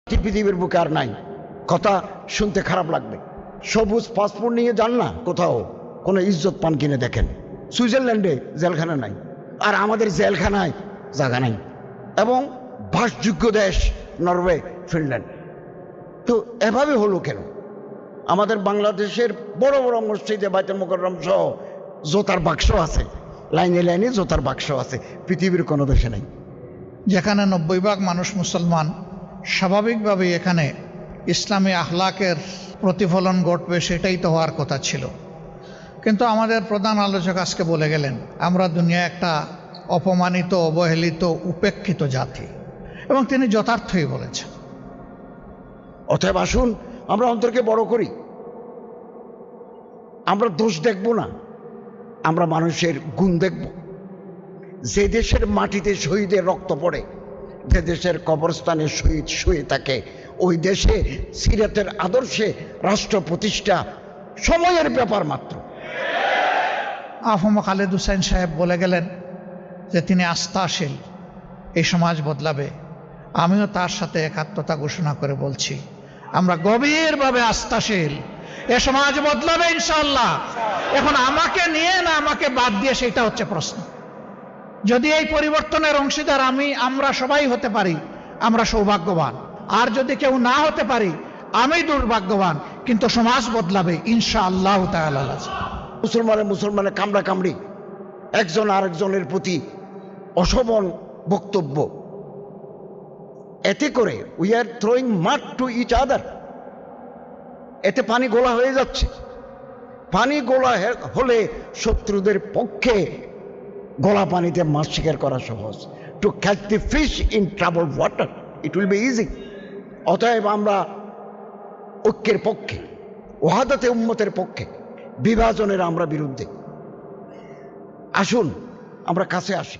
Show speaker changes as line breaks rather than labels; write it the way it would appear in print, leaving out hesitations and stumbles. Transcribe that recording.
পৃথিবীর বুকে আর নাই। কথা শুনতে খারাপ লাগবে, সবুজ পাসপোর্ট নিয়ে যান না কোথাও, কোনো ইজ্জত পান কিনে দেখেন। সুইজারল্যান্ডে জেলখানা নাই, আর আমাদের জেলখানায় জায়গা নাই। এবং বাসযোগ্য দেশ নরওয়ে, ফিনল্যান্ড। তো এভাবে হলো কেন? আমাদের বাংলাদেশের বড় বড় মসজিদে বাইতুল মুকাররম সহ জোতার বাক্স আছে, লাইনে লাইনে জোতার বাক্স আছে, পৃথিবীর কোনো দেশে নেই।
যেখানে 90% মানুষ মুসলমান, স্বাভাবিকভাবেই এখানে ইসলামী আখলাকের প্রতিফলন ঘটবে, সেটাই তো হওয়ার কথা ছিল। কিন্তু আমাদের প্রধান আলোচক আজকে বলে গেলেন আমরা দুনিয়া একটা অপমানিত, অবহেলিত, উপেক্ষিত জাতি, এবং তিনি যথার্থই বলেছেন।
অতএব আসুন আমরা অন্তরকে বড় করি। আমরা দোষ দেখব না, আমরা মানুষের গুণ দেখব। যে দেশের মাটিতে শহীদের রক্ত পড়ে, যে দেশের কবরস্থানে শহীদ শুয়ে থাকে, ওই দেশে সিরাতের আদর্শে রাষ্ট্র প্রতিষ্ঠা সময়ের ব্যাপার মাত্র।
আফম খালেদ হুসাইন সাহেব বলে গেলেন যে তিনি আস্থাশীল, এই সমাজ বদলাবে। আমিও তার সাথে একাত্মতা ঘোষণা করে বলছি, আমরা গভীরভাবে আস্থাশীল, এ সমাজ বদলাবে ইনশাআল্লাহ। এখন আমাকে নিয়ে না আমাকে বাদ দিয়ে, সেটা হচ্ছে প্রশ্ন। যদি এই পরিবর্তনের অংশীদার আমরা সবাই হতে পারি, আমরা সৌভাগ্যবান। আর যদি কেউ না হতে পারি, আমি দুর্ভাগ্যবান। কিন্তু সমাজ বদলাবে ইনশাআল্লাহ তাআলা।
মুসলমানের কামড়া কামড়ি, একজন আরেকজনের প্রতি অশোভন বক্তব্য, এতে করে we are throwing mud to each other. এতে পানি গোলা হয়ে যাচ্ছে। পানি গোলা হলে শত্রুদের পক্ষে গোলা পানিতে মাছ শিকার করা সহজ। To catch the fish in trouble water it will be easy. অতএব আমরা ঐক্যের পক্ষে, ওয়াহাদাতে উম্মতের পক্ষে, বিভাজনের আমরা বিরুদ্ধে। আসুন আমরা কাছে আসি।